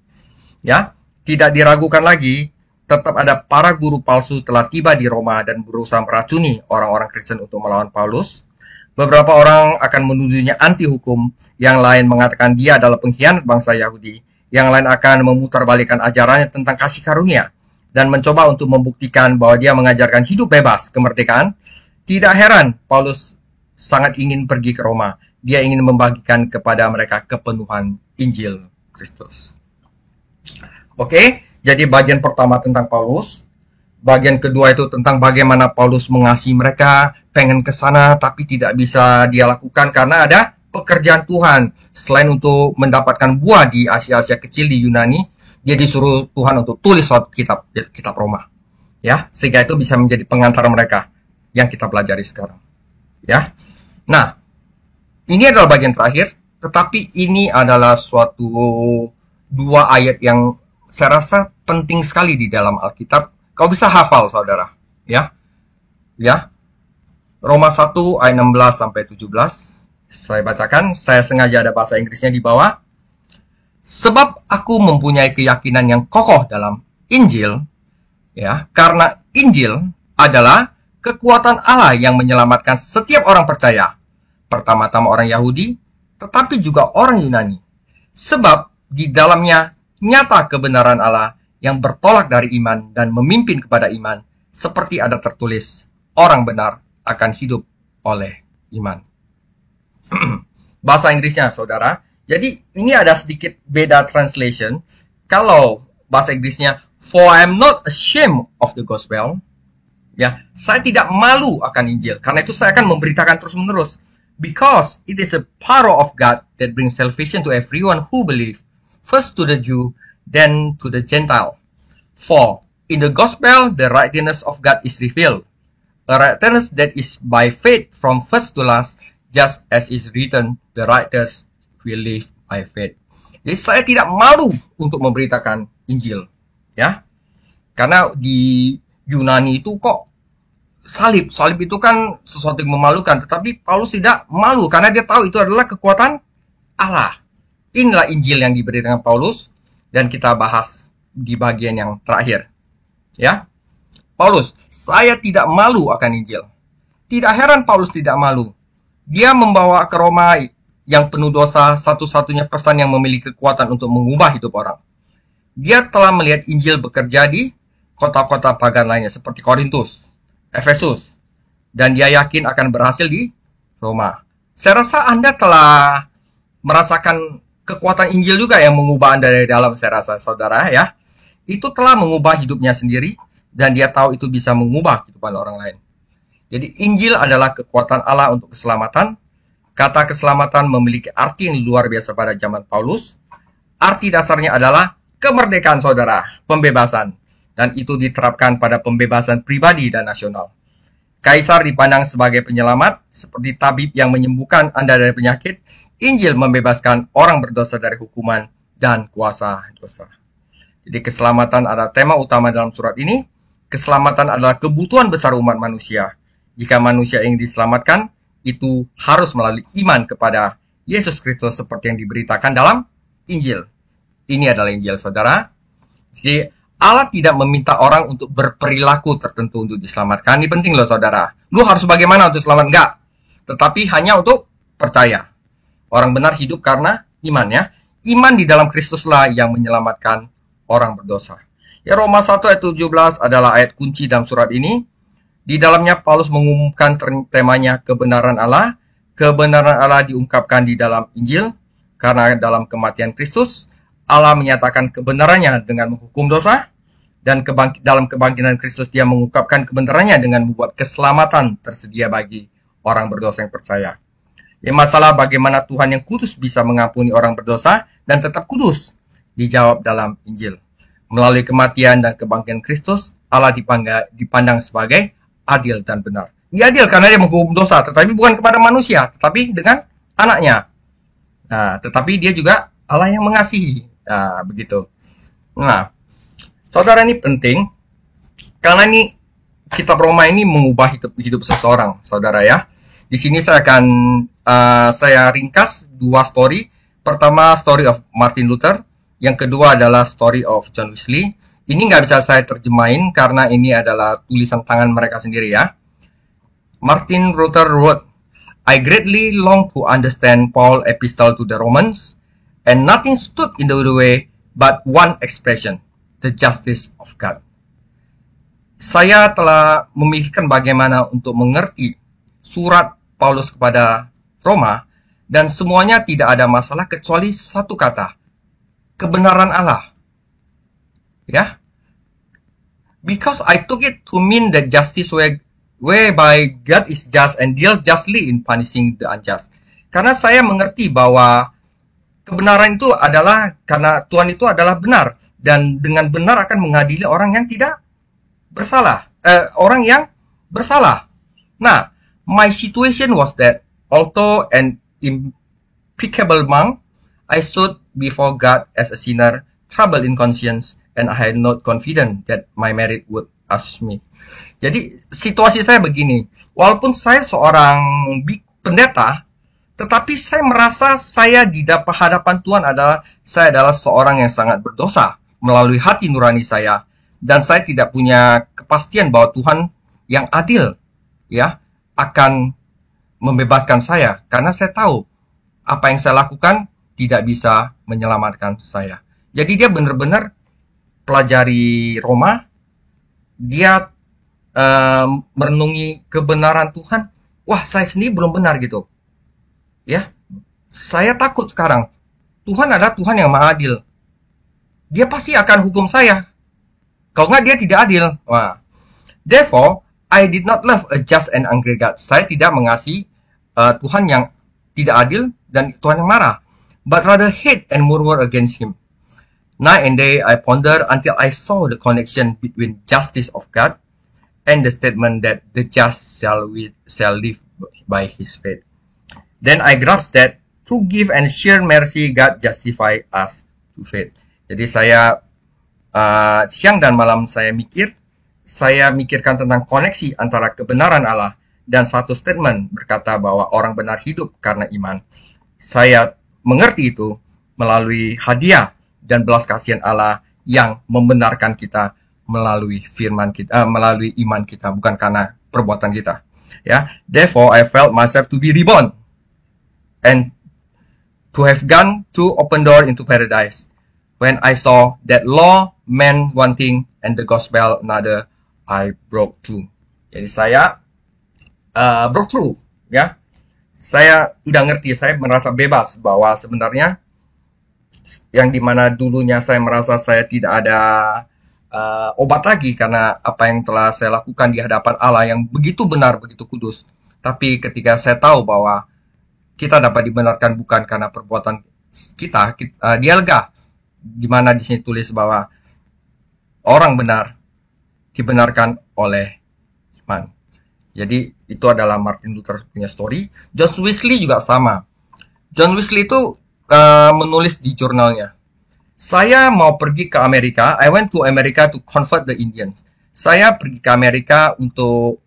Speaker 1: Ya, tidak diragukan lagi, tetap ada para guru palsu telah tiba di Roma dan berusaha meracuni orang-orang Kristen untuk melawan Paulus. Beberapa orang akan menuduhnya anti hukum, yang lain mengatakan dia adalah pengkhianat bangsa Yahudi, yang lain akan memutarbalikkan ajarannya tentang kasih karunia dan mencoba untuk membuktikan bahwa dia mengajarkan hidup bebas, kemerdekaan. Tidak heran Paulus sangat ingin pergi ke Roma. Dia ingin membagikan kepada mereka kepenuhan Injil Kristus. Oke, jadi bagian pertama tentang Paulus. Bagian kedua itu tentang bagaimana Paulus mengasihi mereka, pengen ke sana tapi tidak bisa dia lakukan karena ada pekerjaan Tuhan. Selain untuk mendapatkan buah di Asia-Asia kecil di Yunani, dia disuruh Tuhan untuk tulis suatu kitab Roma. Ya, sehingga itu bisa menjadi pengantar mereka yang kita pelajari sekarang. Ya. Nah, ini adalah bagian terakhir, tetapi ini adalah suatu 2 ayat yang saya rasa penting sekali di dalam Alkitab. Kau bisa hafal, saudara. Ya. Ya. Roma 1 ayat 16 sampai 17. Saya bacakan, saya sengaja ada bahasa Inggrisnya di bawah. Sebab aku mempunyai keyakinan yang kokoh dalam Injil, ya, karena Injil adalah kekuatan Allah yang menyelamatkan setiap orang percaya. Pertama-tama orang Yahudi, tetapi juga orang Yunani. Sebab di dalamnya nyata kebenaran Allah yang bertolak dari iman dan memimpin kepada iman, seperti ada tertulis, orang benar akan hidup oleh iman. Bahasa Inggrisnya, saudara. Jadi ini ada sedikit beda translation. Kalau bahasa Inggrisnya, for I am not ashamed of the gospel. Ya, saya tidak malu akan Injil. Karena itu saya akan memberitakan terus-menerus. Because it is a power of God that brings salvation to everyone who believes. First to the Jew, then to the Gentile. For in the gospel, the righteousness of God is revealed. A righteousness that is by faith from first to last, just as is written, the righteous will live by faith. Jadi saya tidak malu untuk memberitakan Injil, ya, karena di Yunani itu kok salib itu kan sesuatu yang memalukan, tetapi Paulus tidak malu karena dia tahu itu adalah kekuatan Allah. Inilah Injil yang diberitakan Paulus dan kita bahas di bagian yang terakhir, ya. Paulus, saya tidak malu akan Injil. Tidak heran Paulus tidak malu. Dia membawa ke Roma yang penuh dosa, satu-satunya pesan yang memiliki kekuatan untuk mengubah hidup orang. Dia telah melihat Injil bekerja di kota-kota pagan lainnya seperti Korintus, Efesus, dan dia yakin akan berhasil di Roma. Saya rasa Anda telah merasakan kekuatan Injil juga yang mengubah Anda dari dalam, saya rasa, saudara, ya. Itu telah mengubah hidupnya sendiri, dan dia tahu itu bisa mengubah kehidupan orang lain. Jadi Injil adalah kekuatan Allah untuk keselamatan. Kata keselamatan memiliki arti yang luar biasa pada zaman Paulus. Arti dasarnya adalah kemerdekaan, saudara, pembebasan. Dan itu diterapkan pada pembebasan pribadi dan nasional. Kaisar dipandang sebagai penyelamat, seperti tabib yang menyembuhkan Anda dari penyakit. Injil membebaskan orang berdosa dari hukuman dan kuasa dosa. Jadi keselamatan adalah tema utama dalam surat ini. Keselamatan adalah kebutuhan besar umat manusia. Jika manusia ingin diselamatkan, itu harus melalui iman kepada Yesus Kristus seperti yang diberitakan dalam Injil. Ini adalah Injil, saudara. Jadi Allah tidak meminta orang untuk berperilaku tertentu untuk diselamatkan. Ini penting loh, saudara. Lu harus bagaimana untuk selamat? Enggak. Tetapi hanya untuk percaya. Orang benar hidup karena iman, ya. Iman di dalam Kristuslah yang menyelamatkan orang berdosa. Ya, Roma 1 ayat 17 adalah ayat kunci dalam surat ini. Di dalamnya Paulus mengumumkan temanya kebenaran Allah. Kebenaran Allah diungkapkan di dalam Injil. Karena dalam kematian Kristus, Allah menyatakan kebenarannya dengan menghukum dosa. Dan dalam kebangkitan Kristus dia mengungkapkan kebenarannya dengan membuat keselamatan tersedia bagi orang berdosa yang percaya. Ya, masalah bagaimana Tuhan yang kudus bisa mengampuni orang berdosa dan tetap kudus dijawab dalam Injil. Melalui kematian dan kebangkitan Kristus, Allah dipandang sebagai adil dan benar. Dia adil karena dia menghukum dosa, tetapi bukan kepada manusia, tetapi dengan anaknya. Nah, tetapi dia juga Allah yang mengasihi. Nah, begitu. Nah, saudara, ini penting karena ini kitab Roma ini mengubah hidup seseorang, saudara, ya. Di sini saya akan saya ringkas dua story. Pertama, story of Martin Luther. Yang kedua adalah story of John Wesley. Ini nggak bisa saya terjemahin karena ini adalah tulisan tangan mereka sendiri, ya. Martin Luther wrote, I greatly long to understand Paul's epistle to the Romans, and nothing stood in the way but one expression, the justice of God. Saya telah memikirkan bagaimana untuk mengerti surat Paulus kepada Roma, dan semuanya tidak ada masalah kecuali satu kata, kebenaran Allah. Ya, because I took it to mean that justice whereby God is just and deal justly in punishing the unjust. Karena saya mengerti bahwa kebenaran itu adalah karena Tuhan itu adalah benar dan dengan benar akan mengadili orang yang tidak bersalah, orang yang bersalah. Nah, my situation was that although an impeccable monk, I stood before God as a sinner, troubled in conscience, and I had not confidence that my merit would ask me. Jadi situasi saya begini, walaupun saya seorang pendeta, tetapi saya merasa saya di hadapan Tuhan saya adalah seorang yang sangat berdosa melalui hati nurani saya, dan saya tidak punya kepastian bahwa Tuhan yang adil, ya, akan membebaskan saya karena saya tahu apa yang saya lakukan tidak bisa menyelamatkan saya. Jadi dia benar-benar pelajari Roma, dia merenungi kebenaran Tuhan. Wah, saya sendiri belum benar gitu. Ya, saya takut sekarang. Tuhan adalah Tuhan yang maha adil. Dia pasti akan hukum saya. Kalau nggak dia tidak adil. Wah. Therefore, I did not love a just and angry God. Saya tidak mengasihi Tuhan yang tidak adil dan Tuhan yang marah, but rather hate and murmur against Him. Night and day I ponder until I saw the connection between justice of God and the statement that the just shall live by His faith. Then I grasped that through gift and sheer mercy God justify us to faith. Jadi saya siang dan malam saya mikirkan tentang koneksi antara kebenaran Allah dan satu statement berkata bahwa orang benar hidup karena iman. Saya mengerti itu melalui hadiah dan belas kasihan Allah yang membenarkan kita melalui firman kita, melalui iman kita, bukan karena perbuatan kita. Ya, therefore I felt myself to be reborn and to have gone to open door into paradise. When I saw that law meant one thing and the gospel another, I broke through. Jadi saya broke through, ya. Saya udah ngerti, saya merasa bebas bahwa sebenarnya yang dimana dulunya saya merasa saya tidak ada obat lagi karena apa yang telah saya lakukan di hadapan Allah yang begitu benar, begitu kudus. Tapi ketika saya tahu bahwa kita dapat dibenarkan bukan karena perbuatan kita dia lega. Dimana di sini tulis bahwa orang benar dibenarkan oleh iman. Jadi itu adalah Martin Luther punya story. John Wesley juga sama. John Wesley itu menulis di jurnalnya. Saya mau pergi ke Amerika. I went to America to convert the Indians. Saya pergi ke Amerika untuk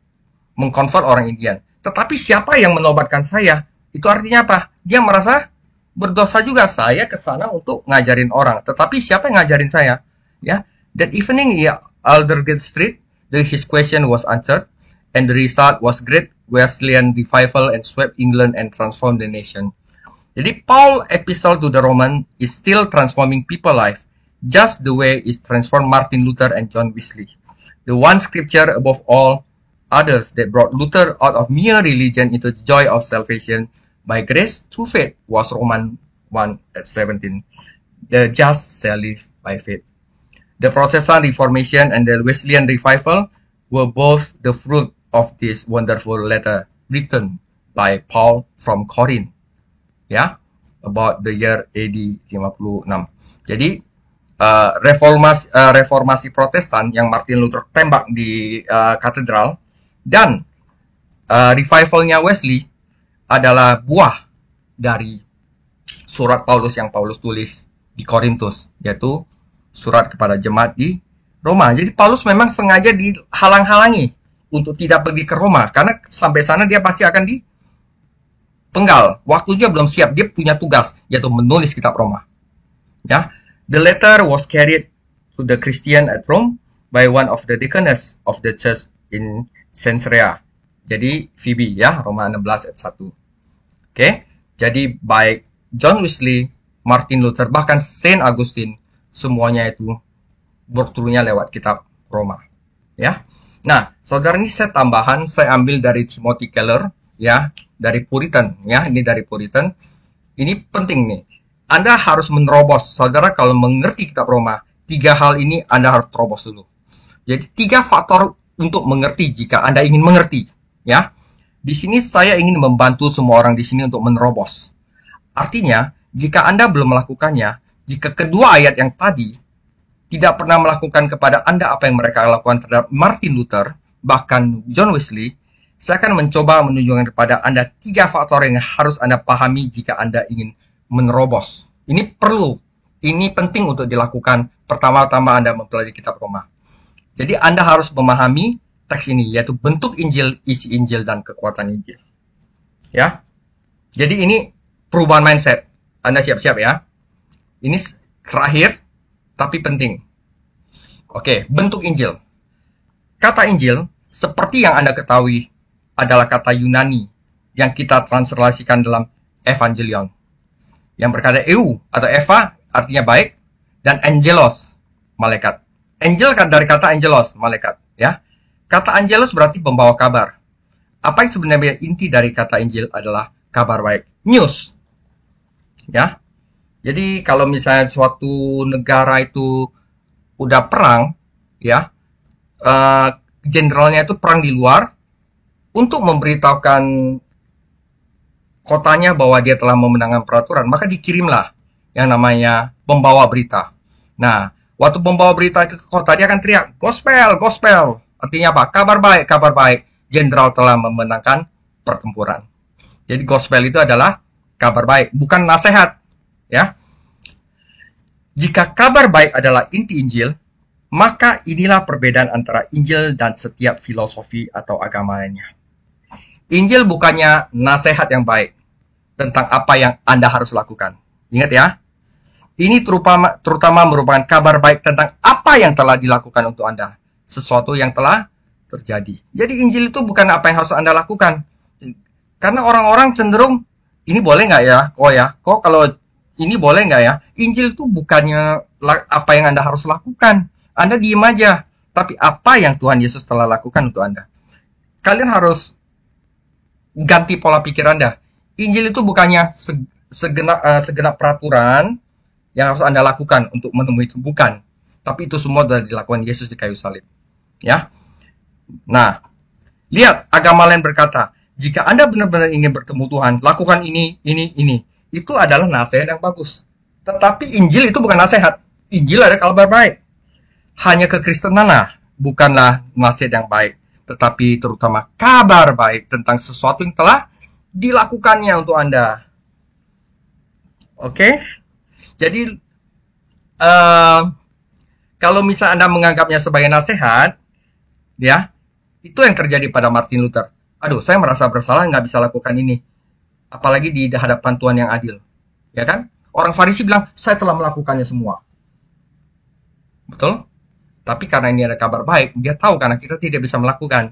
Speaker 1: mengkonvert orang Indian. Tetapi siapa yang menobatkan saya? Itu artinya apa? Dia merasa berdosa juga. Saya ke sana untuk ngajarin orang. Tetapi siapa yang ngajarin saya? Ya, that evening, ya, Aldersgate Street, his question was answered, and the result was great Wesleyan revival and swept England and transformed the nation. Jadi Paul epistle to the Roman is still transforming people life, just the way it transformed Martin Luther and John Wesley. The one scripture above all others that brought Luther out of mere religion into the joy of salvation by grace through faith was Romans 1:17. The just shall live by faith. The Protestant Reformation and the Wesleyan revival were both the fruit of this wonderful letter written by Paul from Corinth. Ya, about the year AD 56. Jadi reformasi Protestan yang Martin Luther tembak di katedral dan revivalnya Wesley adalah buah dari surat Paulus yang Paulus tulis di Korintus, yaitu surat kepada jemaat di Roma. Jadi Paulus memang sengaja dihalang-halangi untuk tidak pergi ke Roma, karena sampai sana dia pasti akan dipenggal. Waktunya belum siap, dia punya tugas, yaitu menulis kitab Roma. Ya, the letter was carried to the Christian at Rome by one of the deaconess of the church in Caesarea. Jadi Phoebe, ya, Roma 16 ayat 1. Oke, jadi baik John Wesley, Martin Luther, bahkan Saint Augustine, semuanya itu berturunnya lewat kitab Roma. Ya, nah, saudara, ini saya tambahan, saya ambil dari Timothy Keller, ya, dari Puritan, ya, ini dari Puritan. Ini penting nih. Anda harus menerobos, saudara, kalau mengerti kitab Roma, 3 hal ini Anda harus terobos dulu. Jadi 3 faktor untuk mengerti jika Anda ingin mengerti, ya. Di sini saya ingin membantu semua orang di sini untuk menerobos. Artinya, jika Anda belum melakukannya, jika kedua ayat yang tadi tidak pernah melakukan kepada Anda apa yang mereka lakukan terhadap Martin Luther, bahkan John Wesley, saya akan mencoba menunjukkan kepada Anda 3 faktor yang harus Anda pahami jika Anda ingin menerobos. Ini perlu, ini penting untuk dilakukan pertama-tama Anda mempelajari kitab Roma. Jadi Anda harus memahami teks ini, yaitu bentuk Injil, isi Injil, dan kekuatan Injil. Ya, jadi ini perubahan mindset. Anda siap-siap ya. Ini terakhir, tapi penting. Oke, bentuk Injil. Kata Injil, seperti yang Anda ketahui, adalah kata Yunani yang kita translasikan dalam Evangelion. Yang berkata eu atau Eva artinya baik, dan angelos, malaikat. Angel dari kata angelos, malaikat. Ya, kata angelos berarti pembawa kabar. Apa yang sebenarnya inti dari kata Injil adalah kabar baik, news. Ya, jadi kalau misalnya suatu negara itu udah perang, ya, jenderalnya itu perang di luar untuk memberitahukan kotanya bahwa dia telah memenangkan peraturan, maka dikirimlah yang namanya pembawa berita. Nah, waktu pembawa berita itu ke kota, dia akan teriak, gospel, gospel. Artinya apa? Kabar baik, kabar baik. Jenderal telah memenangkan pertempuran. Jadi gospel itu adalah kabar baik, bukan nasihat. Ya. Jika kabar baik adalah inti Injil, maka inilah perbedaan antara Injil dan setiap filosofi atau agama lainnya. Injil bukannya nasihat yang baik tentang apa yang Anda harus lakukan. Ingat ya, ini terutama merupakan kabar baik tentang apa yang telah dilakukan untuk Anda, sesuatu yang telah terjadi. Jadi Injil itu bukan apa yang harus Anda lakukan. Karena orang-orang cenderung, ini boleh nggak ya? Kok kalau ini boleh nggak ya? Injil itu bukannya apa yang Anda harus lakukan. Anda diem aja. Tapi apa yang Tuhan Yesus telah lakukan untuk Anda? Kalian harus ganti pola pikir Anda. Injil itu bukannya segenap peraturan yang harus Anda lakukan untuk menemui itu, bukan. Tapi itu semua sudah dilakukan Yesus di kayu salib. Ya. Nah, lihat, agama lain berkata, jika Anda benar-benar ingin bertemu Tuhan, lakukan ini. Itu adalah nasihat yang bagus. Tetapi Injil itu bukan nasihat. Injil ada kabar baik. Hanya kekristenanlah bukanlah nasihat yang baik, tetapi terutama kabar baik tentang sesuatu yang telah dilakukannya untuk Anda. Oke? Jadi eh, kalau misal Anda menganggapnya sebagai nasihat, ya, itu yang terjadi pada Martin Luther. Aduh, saya merasa bersalah nggak bisa lakukan ini. Apalagi di hadapan Tuhan yang adil. Ya kan? Orang Farisi bilang, saya telah melakukannya semua. Betul? Tapi karena ini ada kabar baik, dia tahu karena kita tidak bisa melakukan.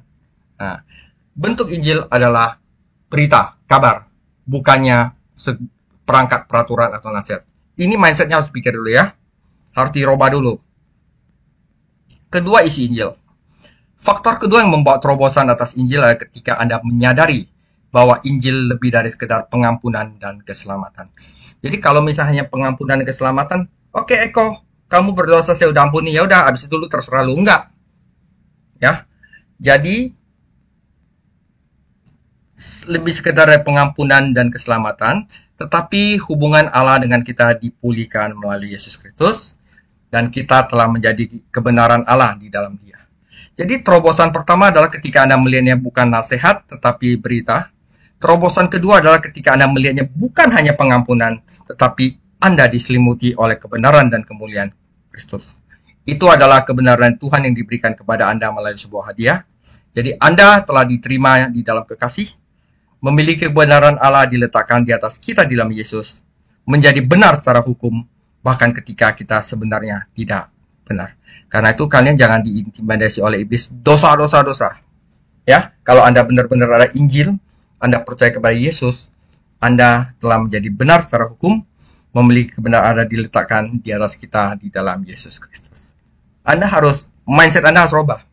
Speaker 1: Nah, bentuk Injil adalah berita, kabar. Bukannya perangkat peraturan atau nasihat. Ini mindsetnya harus pikir dulu ya. Harus dirubah dulu. Kedua, isi Injil. Faktor kedua yang membawa terobosan atas Injil adalah ketika Anda menyadari bahwa Injil lebih dari sekedar pengampunan dan keselamatan. Jadi kalau misalnya pengampunan dan keselamatan, oke Eko, kamu berdosa saya udah ampuni, ya udah, abis itu lu terserah lu, enggak. Ya. Jadi lebih sekedar dari pengampunan dan keselamatan, tetapi hubungan Allah dengan kita dipulihkan melalui Yesus Kristus dan kita telah menjadi kebenaran Allah di dalam Dia. Jadi terobosan pertama adalah ketika Anda melihatnya bukan nasihat tetapi berita. Terobosan kedua adalah ketika Anda melihatnya bukan hanya pengampunan tetapi Anda diselimuti oleh kebenaran dan kemuliaan Kristus. Itu adalah kebenaran Tuhan yang diberikan kepada Anda melalui sebuah hadiah. Jadi Anda telah diterima di dalam kekasih, memiliki kebenaran Allah diletakkan di atas kita di dalam Yesus, menjadi benar secara hukum, bahkan ketika kita sebenarnya tidak benar. Karena itu kalian jangan diintimidasi oleh iblis. Dosa. Ya, kalau Anda benar-benar ada Injil, Anda percaya kepada Yesus, Anda telah menjadi benar secara hukum, memiliki kebenaran Allah diletakkan di atas kita di dalam Yesus Kristus. Mindset Anda harus rubah.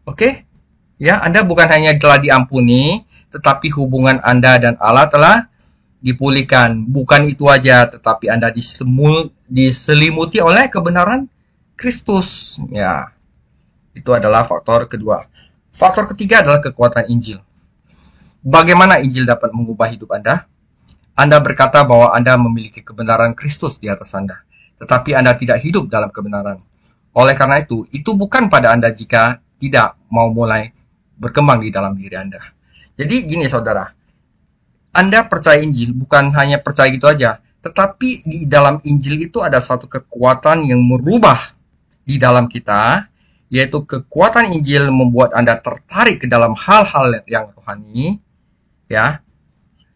Speaker 1: Oke? Ya, Anda bukan hanya telah diampuni, tetapi hubungan Anda dan Allah telah dipulihkan. Bukan itu aja, tetapi Anda diselimuti oleh kebenaran Kristus. Ya, itu adalah faktor kedua. Faktor ketiga adalah kekuatan Injil. Bagaimana Injil dapat mengubah hidup Anda? Anda berkata bahwa Anda memiliki kebenaran Kristus di atas Anda, tetapi Anda tidak hidup dalam kebenaran. Oleh karena itu bukan pada Anda jika tidak mau mulai berkembang di dalam diri Anda. Jadi gini saudara, Anda percaya Injil bukan hanya percaya gitu aja, tetapi di dalam Injil itu ada satu kekuatan yang merubah di dalam kita, yaitu kekuatan Injil membuat Anda tertarik ke dalam hal-hal yang rohani, ya,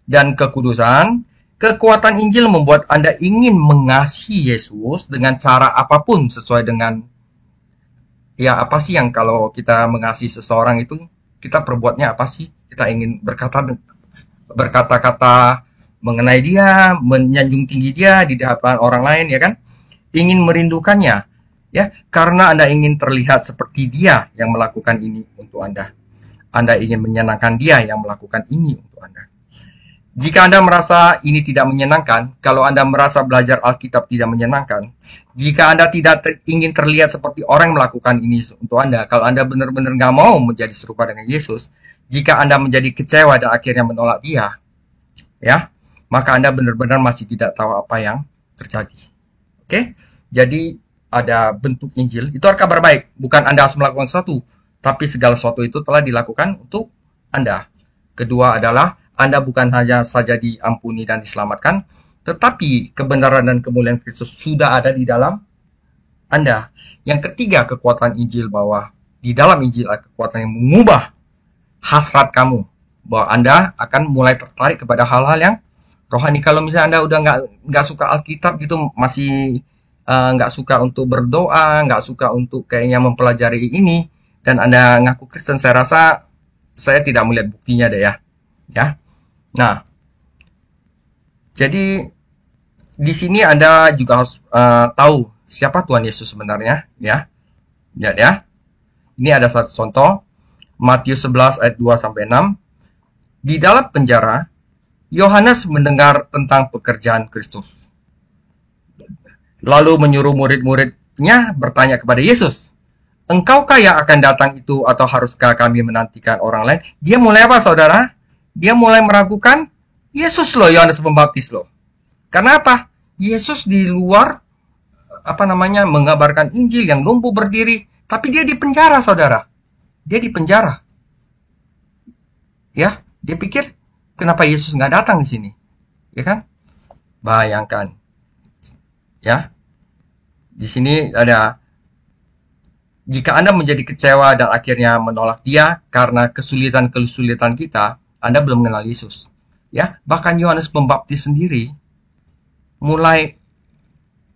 Speaker 1: dan kekudusan. Kekuatan Injil membuat Anda ingin mengasihi Yesus dengan cara apapun sesuai dengan, ya apa sih yang kalau kita mengasihi seseorang itu, kita perbuatnya apa sih? Kita ingin berkata-kata mengenai dia, menyanjung tinggi dia di hadapan orang lain, ya kan? Ingin merindukannya. Ya, karena Anda ingin terlihat seperti dia yang melakukan ini untuk Anda. Anda ingin menyenangkan dia yang melakukan ini untuk Anda. Jika Anda merasa ini tidak menyenangkan, kalau Anda merasa belajar Alkitab tidak menyenangkan, jika Anda tidak ingin terlihat seperti orang yang melakukan ini untuk Anda, kalau Anda benar-benar nggak mau menjadi serupa dengan Yesus, jika Anda menjadi kecewa dan akhirnya menolak dia, ya, maka Anda benar-benar masih tidak tahu apa yang terjadi. Oke? Jadi ada bentuk Injil, itu adalah kabar baik. Bukan Anda harus melakukan sesuatu, tapi segala sesuatu itu telah dilakukan untuk Anda. Kedua adalah Anda bukan hanya saja diampuni dan diselamatkan, tetapi kebenaran dan kemuliaan Kristus sudah ada di dalam Anda. Yang ketiga, kekuatan Injil, bahwa di dalam Injil ada kekuatan yang mengubah hasrat kamu, bahwa Anda akan mulai tertarik kepada hal-hal yang rohani. Kalau misalnya Anda udah nggak suka Alkitab gitu, masih nggak suka untuk berdoa, nggak suka untuk kayaknya mempelajari ini, dan Anda ngaku Kristen, saya rasa saya tidak melihat buktinya deh ya. Nah, jadi di sini Anda juga harus tahu siapa Tuhan Yesus sebenarnya, ya. Ini ada satu contoh, Matius 11 ayat 2 sampai 6. Di dalam penjara, Yohanes mendengar tentang pekerjaan Kristus. Lalu menyuruh murid-muridnya bertanya kepada Yesus, "Engkaukah yang akan datang itu atau haruskah kami menantikan orang lain?" Dia mulai apa, saudara? Dia mulai meragukan Yesus loh, Yohanes Pembaptis loh. Karena apa? Yesus di luar mengabarkan Injil, yang lumpuh berdiri, tapi dia di penjara, saudara. Dia di penjara. Ya, dia pikir kenapa Yesus nggak datang di sini? Ya kan? Bayangkan. Ya. Di sini ada, jika Anda menjadi kecewa dan akhirnya menolak Dia karena kesulitan-kesulitan kita, Anda belum mengenal Yesus. Ya, bahkan Yohanes Pembaptis sendiri mulai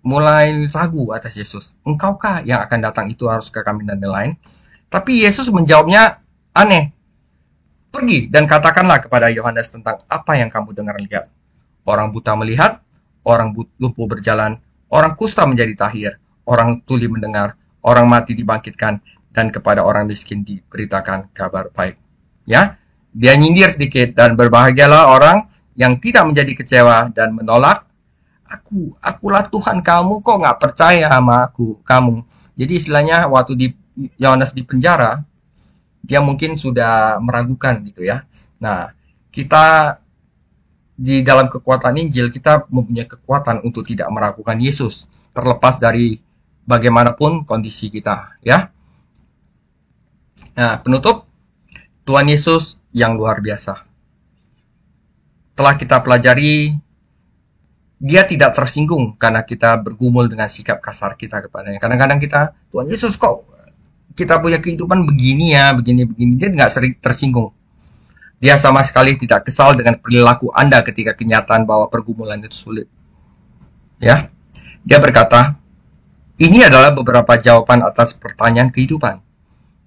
Speaker 1: mulai ragu atas Yesus. Engkaukah yang akan datang itu, haruskah kami dan lain-lain? Tapi Yesus menjawabnya aneh. Pergi dan katakanlah kepada Yohanes tentang apa yang kamu dengar lihat. Orang buta melihat, orang lumpuh berjalan, orang kusta menjadi tahir, orang tuli mendengar, orang mati dibangkitkan, dan kepada orang miskin diberitakan kabar baik. Ya, dia nyindir sedikit, dan berbahagialah orang yang tidak menjadi kecewa dan menolak. Akulah Tuhan kamu, kok nggak percaya sama kamu. Jadi istilahnya waktu Yohanes di penjara, dia mungkin sudah meragukan gitu ya. Nah, kita di dalam kekuatan Injil, kita mempunyai kekuatan untuk tidak meragukan Yesus, terlepas dari bagaimanapun kondisi kita, ya. Nah, penutup, Tuhan Yesus yang luar biasa. Telah kita pelajari, Dia tidak tersinggung karena kita bergumul dengan sikap kasar kita kepadanya. Kadang-kadang kita, Tuhan Yesus kok kita punya kehidupan begini ya, begini-begini. Dia nggak sering tersinggung. Dia sama sekali tidak kesal dengan perilaku Anda ketika kenyataan bahwa pergumulan itu sulit. Ya, dia berkata, ini adalah beberapa jawaban atas pertanyaan kehidupan.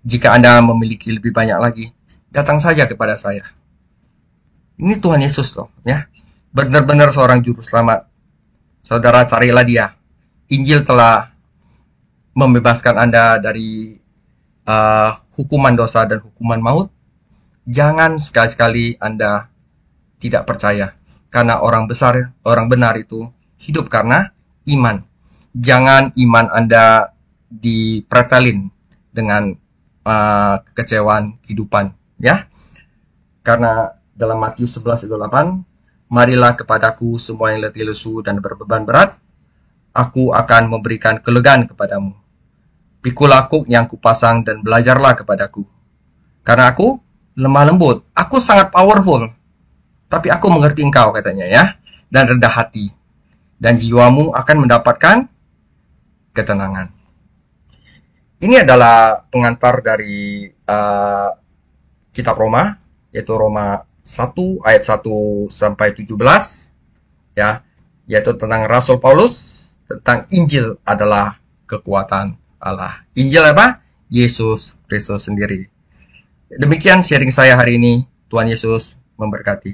Speaker 1: Jika Anda memiliki lebih banyak lagi, datang saja kepada saya. Ini Tuhan Yesus loh, ya. Benar-benar seorang juru selamat. Saudara, carilah Dia. Injil telah membebaskan Anda dari hukuman dosa dan hukuman maut. Jangan sekali-sekali Anda tidak percaya, karena orang benar itu hidup karena iman. Jangan iman Anda dipretelin dengan kekecewaan kehidupan, ya. Karena dalam Matius 11:8, marilah kepadaku semua yang letih lesu dan berbeban berat, aku akan memberikan kelegaan kepadamu. Pikul aku yang kupasang dan belajarlah kepadaku. Karena aku lemah lembut, aku sangat powerful, tapi aku mengerti engkau, katanya ya, dan rendah hati, dan jiwamu akan mendapatkan ketenangan. Ini adalah pengantar dari kitab Roma, yaitu Roma 1 ayat 1 sampai 17, ya, yaitu tentang Rasul Paulus, tentang Injil adalah kekuatan Allah. Injil apa? Yesus Kristus sendiri. Demikian sharing saya hari ini. Tuhan Yesus memberkati.